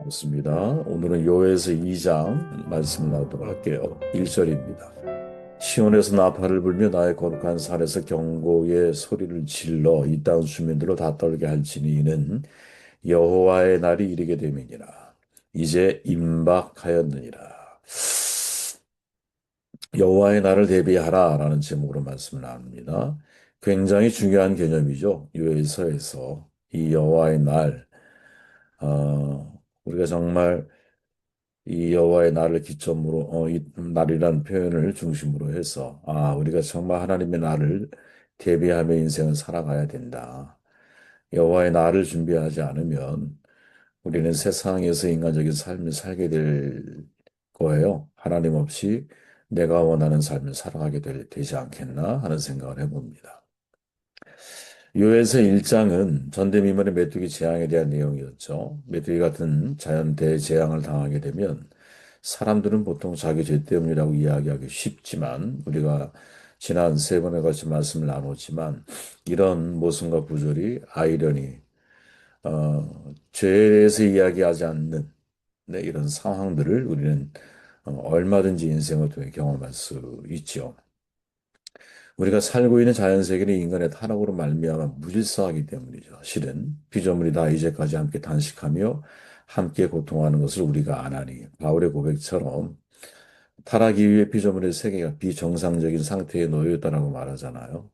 반갑습니다. 오늘은 요에서 2장 말씀 나누도록 할게요. 1절입니다. 시온에서 나팔을 불며 나의 거룩한 산에서 경고의 소리를 질러 이 땅 주민들로 다 떨게 할지니 이는 여호와의 날이 이르게 됨이니라. 이제 임박하였느니라. 여호와의 날을 대비하라라는 제목으로 말씀을 나눕니다. 굉장히 중요한 개념이죠. 요에서에서 이 여호와의 날, 우리가 정말 이 여호와의 날을 기점으로 이 날이라는 표현을 중심으로 해서 우리가 정말 하나님의 날을 대비하며 인생을 살아가야 된다. 여호와의 날을 준비하지 않으면 우리는 세상에서 인간적인 삶을 살게 될 거예요. 하나님 없이 내가 원하는 삶을 살아가게 되지 않겠나 하는 생각을 해봅니다. 요에서 1장은 전대미문의 메뚜기 재앙에 대한 내용이었죠. 메뚜기 같은 자연 대재앙을 당하게 되면 사람들은 보통 자기 죄 때문이라고 이야기하기 쉽지만 우리가 지난 세 번에 걸쳐 말씀을 나눴지만 이런 모순과 구절이 아이러니, 죄에 대해서 이야기하지 않는 이런 상황들을 우리는 얼마든지 인생을 통해 경험할 수 있죠. 우리가 살고 있는 자연세계는 인간의 타락으로 말미암아 무질서하기 때문이죠. 실은 피조물이 다 이제까지 함께 단식하며 함께 고통하는 것을 우리가 안 하니 바울의 고백처럼 타락 이후에 피조물의 세계가 비정상적인 상태에 놓여 있다라고 말하잖아요.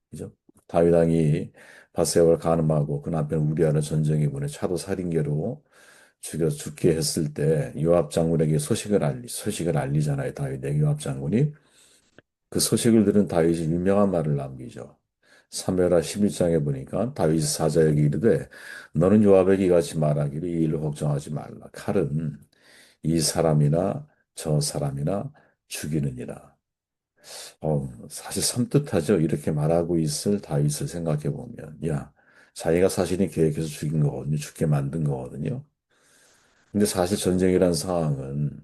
그죠? 다윗 왕이 바세바를 간음하고 그 남편 우리아를 전쟁에 보내 차도 살인죄로 죽여 죽게 했을 때 요압 장군에게 소식을 알리잖아요. 다윗에게 요압 장군이 그 소식을 들은 다윗이 유명한 말을 남기죠. 사무엘하 11장에 보니까 다윗 사자에게 이르되 너는 요압에게 이같이 말하기를 이 일을 걱정하지 말라. 칼은 이 사람이나 저 사람이나 죽이느니라. 사실 섬뜩하죠. 이렇게 말하고 있을 다윗을 생각해 보면, 야, 자기가 사실은 계획해서 죽인 거거든요. 죽게 만든 거거든요. 근데 사실 전쟁이란 상황은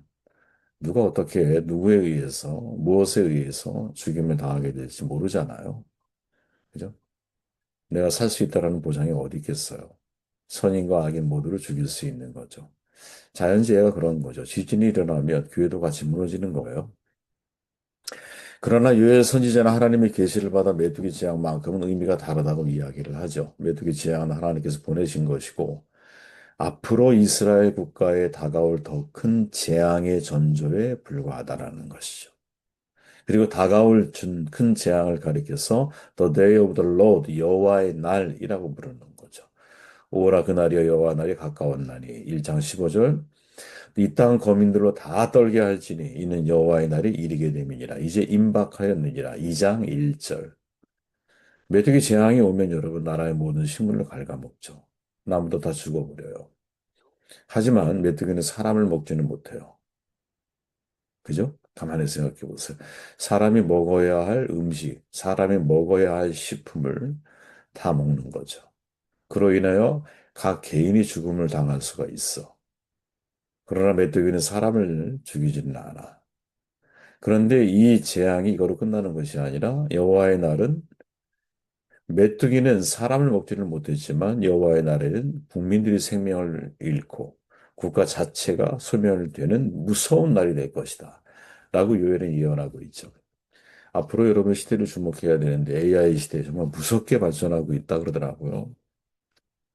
누가 어떻게 누구에 의해서 무엇에 의해서 죽임을 당하게 될지 모르잖아요. 그죠? 내가 살 수 있다라는 보장이 어디 있겠어요? 선인과 악인 모두를 죽일 수 있는 거죠. 자연재해가 그런 거죠. 지진이 일어나면 교회도 같이 무너지는 거예요. 그러나 유해 선지자는 하나님의 계시를 받아 메뚜기 재앙만큼은 의미가 다르다고 이야기를 하죠. 메뚜기 재앙은 하나님께서 보내신 것이고 앞으로 이스라엘 국가에 다가올 더 큰 재앙의 전조에 불과하다라는 것이죠. 그리고 다가올 큰 재앙을 가리켜서 The Day of the Lord, 여호와의 날이라고 부르는 거죠. 오라 그날이여 여호와 날이 가까웠나니 1장 15절 이 땅 거민들로 다 떨게 할지니 이는 여호와의 날이 이르게 됨이니라. 이제 임박하였느니라. 2장 1절. 메뚜기 재앙이 오면 여러분 나라의 모든 식물을 갉아먹죠. 나무도 다 죽어버려요. 하지만 메뚜기는 사람을 먹지는 못해요. 그죠? 가만히 생각해 보세요. 사람이 먹어야 할 음식, 사람이 먹어야 할 식품을 다 먹는 거죠. 그로 인하여 각 개인이 죽음을 당할 수가 있어. 그러나 메뚜기는 사람을 죽이지는 않아. 그런데 이 재앙이 이거로 끝나는 것이 아니라 여호와의 날은 메뚜기는 사람을 먹지는 못했지만 여호와의 날에는 국민들이 생명을 잃고 국가 자체가 소멸되는 무서운 날이 될 것이다. 라고 요엘은 예언하고 있죠. 앞으로 여러분 시대를 주목해야 되는데 AI 시대에 정말 무섭게 발전하고 있다 그러더라고요.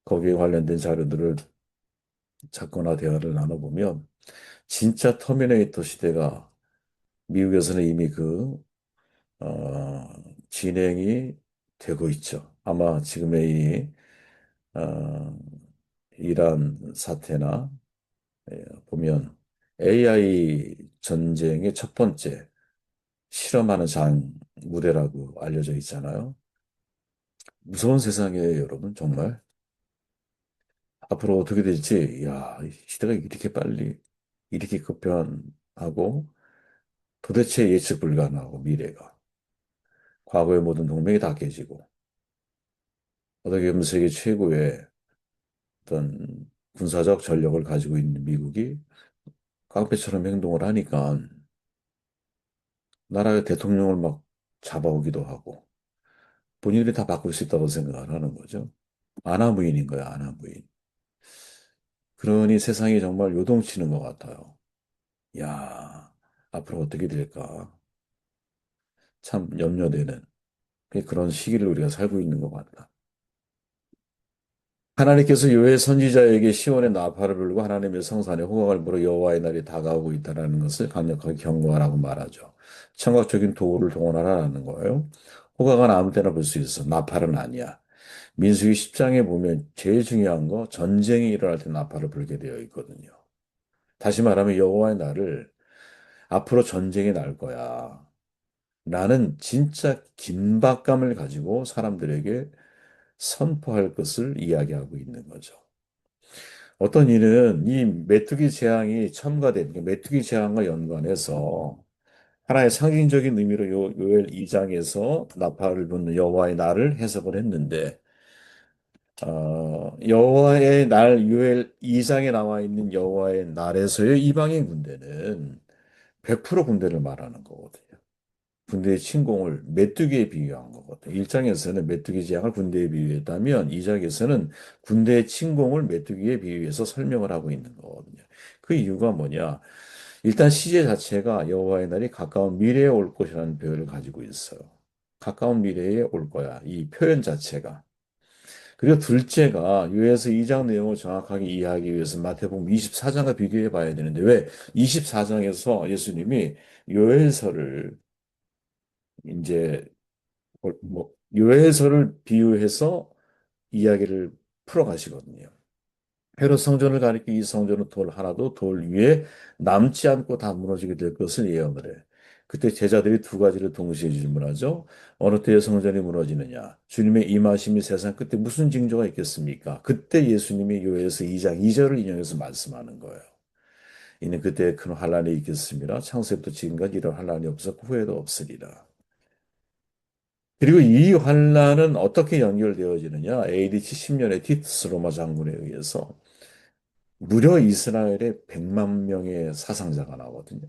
거기에 관련된 자료들을 찾거나 대화를 나눠보면 진짜 터미네이터 시대가 미국에서는 이미 어, 진행이 되고 있죠. 아마 지금의 어, 이란 사태나 보면 AI 전쟁의 첫 번째 실험하는 장 무대라고 알려져 있잖아요. 무서운 세상이에요, 여러분, 정말. 앞으로 어떻게 될지, 야, 이 시대가 이렇게 빨리, 이렇게 급변하고 도대체 예측 불가능하고 미래가. 과거의 모든 동맹이 다 깨지고, 어떻게 보면 세계 최고의 어떤 군사적 전력을 가지고 있는 미국이 깡패처럼 행동을 하니까 나라의 대통령을 막 잡아오기도 하고 본인들이 다 바꿀 수 있다고 생각을 하는 거죠. 아나무인인 거야, 아나무인. 그러니 세상이 정말 요동치는 것 같아요. 야, 앞으로 어떻게 될까? 참 염려되는 그런 시기를 우리가 살고 있는 것 같다. 하나님께서 요의 선지자에게 시온의 나팔을 불고 하나님의 성산에 호각을 불어 여호와의 날이 다가오고 있다는 것을 강력하게 경고하라고 말하죠. 청각적인 도구를 동원하라는 거예요. 호각은 아무 때나 불 수 있어. 나팔은 아니야. 민수기 10장에 보면 제일 중요한 거 전쟁이 일어날 때 나팔을 불게 되어 있거든요. 다시 말하면 여호와의 날을 앞으로 전쟁이 날 거야. 나는 진짜 긴박감을 가지고 사람들에게 선포할 것을 이야기하고 있는 거죠. 어떤 이는 이 메뚜기 재앙이 첨가된 메뚜기 재앙과 연관해서 하나의 상징적인 의미로 요엘 2장에서 나팔을 부는 여호와의 날을 해석을 했는데 여호와의 날 요엘 2장에 나와 있는 여호와의 날에서의 이방인 군대는 100% 군대를 말하는 거거든요. 군대의 침공을 메뚜기에 비유한 거거든요. 1장에서는 메뚜기 재앙을 군대에 비유했다면 2장에서는 군대의 침공을 메뚜기에 비유해서 설명을 하고 있는 거거든요. 그 이유가 뭐냐? 일단 시제 자체가 여호와의 날이 가까운 미래에 올 것이라는 표현을 가지고 있어요. 가까운 미래에 올 거야. 이 표현 자체가. 그리고 둘째가 요에서 2장 내용을 정확하게 이해하기 위해서 마태복음 24장과 비교해 봐야 되는데 왜 24장에서 예수님이 요엘서를 이제 요엘서를 비유해서 이야기를 풀어가시거든요. 헤롯 성전을 가리켜 이 성전은 돌 하나도 돌 위에 남지 않고 다 무너지게 될 것을 예언을 해. 그때 제자들이 두 가지를 동시에 질문하죠. 어느 때에 성전이 무너지느냐? 주님의 임하심이 세상 끝에 무슨 징조가 있겠습니까? 그때 예수님이 요엘서 2장 2절을 인용해서 말씀하는 거예요. 이는 그때 큰 환란이 있겠습니다. 창세부터 지금까지 이런 환란이 없었고 후에도 없으리라. 그리고 이 환란은 어떻게 연결되어지느냐? AD 70년에 티투스 로마 장군에 의해서 무려 이스라엘에 100만 명의 사상자가 나거든요.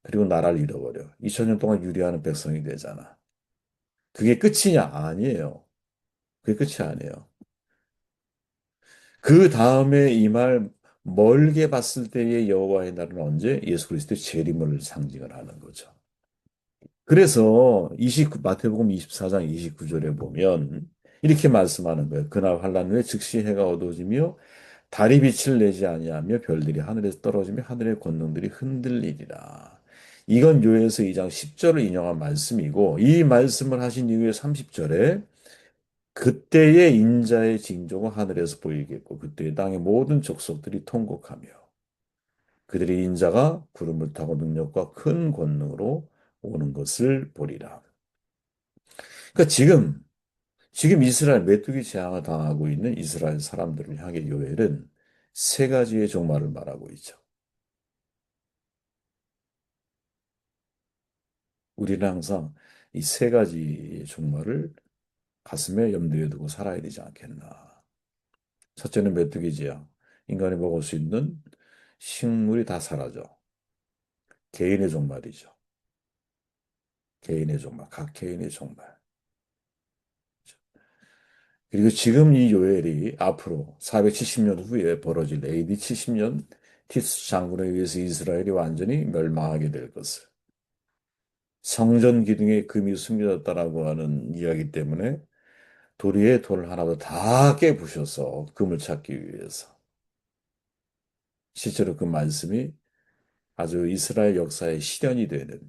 그리고 나라를 잃어버려. 2000년 동안 유리하는 백성이 되잖아. 그게 끝이냐? 아니에요. 그게 끝이 아니에요. 그 다음에 이 말 멀게 봤을 때의 여호와의 날은 언제? 예수 그리스도의 재림을 상징을 하는 거죠. 그래서 마태복음 24장 29절에 보면 이렇게 말씀하는 거예요. 그날 환란 후에 즉시 해가 어두워지며 달이 빛을 내지 아니하며 별들이 하늘에서 떨어지며 하늘의 권능들이 흔들리리라. 이건 요에서 2장 10절을 인용한 말씀이고 이 말씀을 하신 이후에 30절에 그때의 인자의 징조가 하늘에서 보이겠고 그때의 땅의 모든 족속들이 통곡하며 그들의 인자가 구름을 타고 능력과 큰 권능으로 오는 것을 보리라. 그러니까 지금 이스라엘 메뚜기 재앙을 당하고 있는 이스라엘 사람들을 향해 요엘은 세 가지의 종말을 말하고 있죠. 우리는 항상 이 세 가지의 종말을 가슴에 염두에 두고 살아야 되지 않겠나. 첫째는 메뚜기 재앙. 인간이 먹을 수 있는 식물이 다 사라져. 개인의 종말이죠. 개인의 종말, 각 개인의 종말. 그리고 지금 이 요엘이 앞으로 470년 후에 벌어질 AD 70년 티스 장군에 의해서 이스라엘이 완전히 멸망하게 될 것을 성전 기둥에 금이 숨겨졌다라고 하는 이야기 때문에 도리에 돌 하나도 다 깨부셔서 금을 찾기 위해서 실제로 그 말씀이 아주 이스라엘 역사의 실현이 되는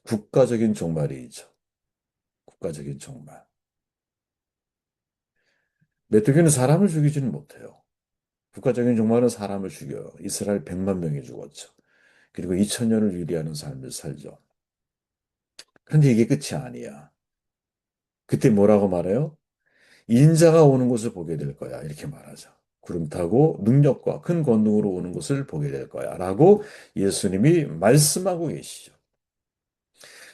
국가적인 종말이죠. 국가적인 종말. 메뚜기는 사람을 죽이지는 못해요. 국가적인 종말은 사람을 죽여요. 이스라엘 100만 명이 죽었죠. 그리고 2000년을 유리하는 삶을 살죠. 그런데 이게 끝이 아니야. 그때 뭐라고 말해요? 인자가 오는 것을 보게 될 거야. 이렇게 말하죠. 구름 타고 능력과 큰 권능으로 오는 것을 보게 될 거야. 라고 예수님이 말씀하고 계시죠.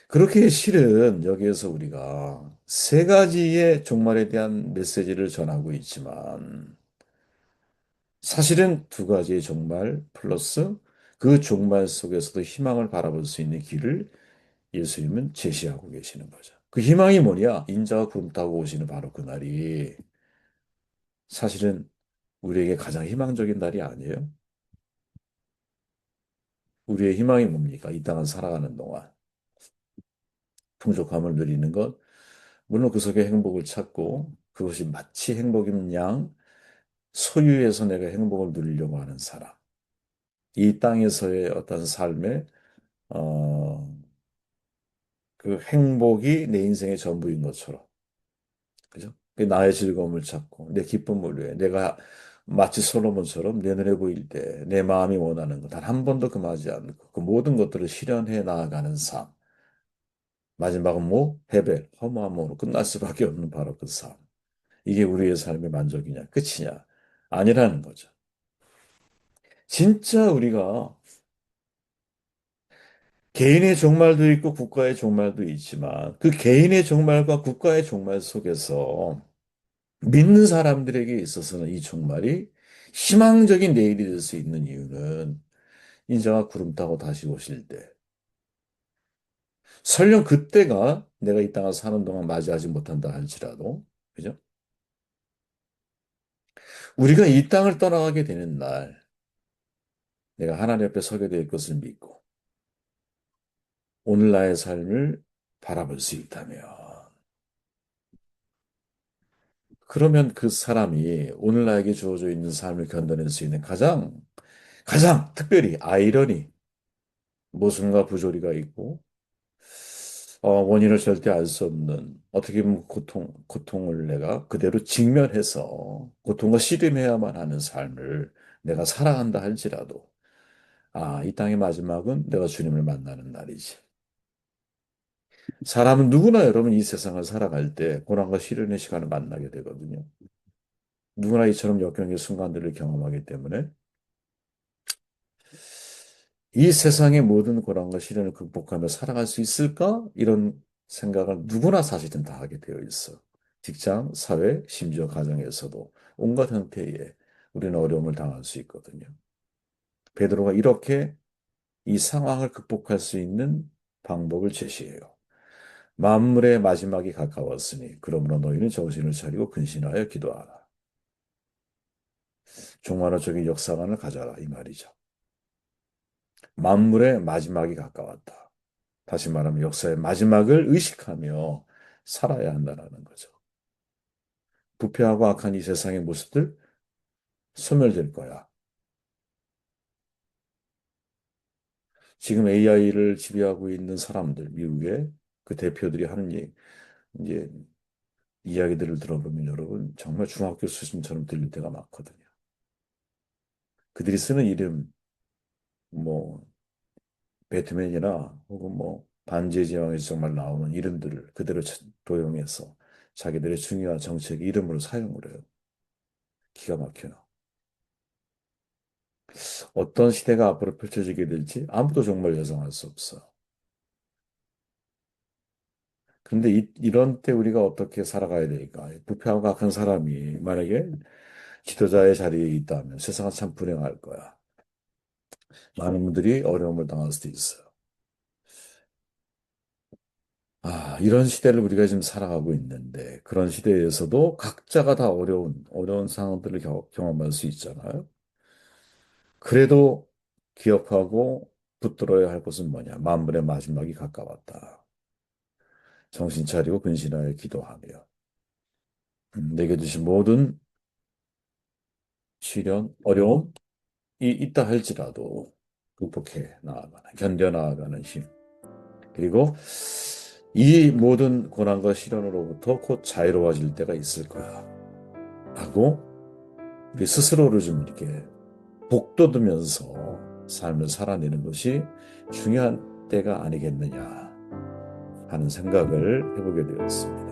그렇게 실은 여기에서 우리가 세 가지의 종말에 대한 메시지를 전하고 있지만 사실은 두 가지의 종말 플러스 그 종말 속에서도 희망을 바라볼 수 있는 길을 예수님은 제시하고 계시는 거죠. 그 희망이 뭐냐? 인자가 구름 타고 오시는 바로 그날이 사실은 우리에게 가장 희망적인 날이 아니에요? 우리의 희망이 뭡니까? 이 땅을 살아가는 동안 풍족함을 누리는 것, 물론 그 속에 행복을 찾고 그것이 마치 행복인 양 소유해서 내가 행복을 누리려고 하는 사람. 이 땅에서의 어떤 삶의 어, 그 행복이 내 인생의 전부인 것처럼, 그죠? 그 나의 즐거움을 찾고 내 기쁨을 위해 내가 마치 솔로몬처럼 내 눈에 보일 때 내 마음이 원하는 것 단 한 번도 금하지 않고 그 모든 것들을 실현해 나아가는 삶. 마지막은 뭐? 패배, 허무함으로 끝날 수밖에 없는 바로 그 삶. 이게 우리의 삶의 만족이냐, 끝이냐? 아니라는 거죠. 진짜 우리가 개인의 종말도 있고 국가의 종말도 있지만 그 개인의 종말과 국가의 종말 속에서 믿는 사람들에게 있어서는 이 종말이 희망적인 내일이 될 수 있는 이유는 인자가 구름 타고 다시 오실 때 설령 그때가 내가 이 땅을 사는 동안 맞이하지 못한다 할지라도 그죠? 우리가 이 땅을 떠나가게 되는 날 내가 하나님 앞에 서게 될 것을 믿고 오늘 나의 삶을 바라볼 수 있다면 그러면 그 사람이 오늘 나에게 주어져 있는 삶을 견뎌낼 수 있는 가장 특별히 아이러니 모순과 부조리가 있고 원인을 절대 알 수 없는 어떻게 보면 고통을 내가 그대로 직면해서 고통과 씨름해야만 하는 삶을 내가 살아간다 할지라도 이 땅의 마지막은 내가 주님을 만나는 날이지. 사람은 누구나 여러분 이 세상을 살아갈 때 고난과 시련의 시간을 만나게 되거든요. 누구나 이처럼 역경의 순간들을 경험하기 때문에 이 세상의 모든 고난과 시련을 극복하며 살아갈 수 있을까? 이런 생각을 누구나 사실은 다 하게 되어 있어. 직장, 사회, 심지어 가정에서도 온갖 형태의 우리는 어려움을 당할 수 있거든요. 베드로가 이렇게 이 상황을 극복할 수 있는 방법을 제시해요. 만물의 마지막이 가까웠으니 그러므로 너희는 정신을 차리고 근신하여 기도하라. 종말론적인 역사관을 가져라 이 말이죠. 만물의 마지막이 가까웠다. 다시 말하면 역사의 마지막을 의식하며 살아야 한다는 거죠. 부패하고 악한 이 세상의 모습들 소멸될 거야. 지금 AI를 지배하고 있는 사람들, 미국의 그 대표들이 하는 이제 이야기들을 들어보면 여러분 정말 중학교 수준처럼 들릴 때가 많거든요. 그들이 쓰는 이름, 뭐 배트맨이나 혹은 뭐 반지의 제왕에서 정말 나오는 이름들을 그대로 도용해서 자기들의 중요한 정책 이름으로 사용을 해요. 기가 막혀요. 어떤 시대가 앞으로 펼쳐지게 될지 아무도 정말 예상할 수 없어. 근데 이런 때 우리가 어떻게 살아가야 될까? 부패하고 악한 사람이 만약에 지도자의 자리에 있다면 세상은 참 불행할 거야. 많은 분들이 어려움을 당할 수도 있어요. 이런 시대를 우리가 지금 살아가고 있는데 그런 시대에서도 각자가 다 어려운 상황들을 경험할 수 있잖아요. 그래도 기억하고 붙들어야 할 것은 뭐냐? 만물의 마지막이 가까웠다. 정신 차리고 근신하여 기도하며 내게 주신 모든 시련, 어려움이 있다 할지라도 극복해 나아가는, 견뎌 나아가는 힘. 그리고 이 모든 고난과 시련으로부터 곧 자유로워질 때가 있을 거야. 하고 우리 스스로를 좀 이렇게 복돋으면서 삶을 살아내는 것이 중요한 때가 아니겠느냐 하는 생각을 해보게 되었습니다.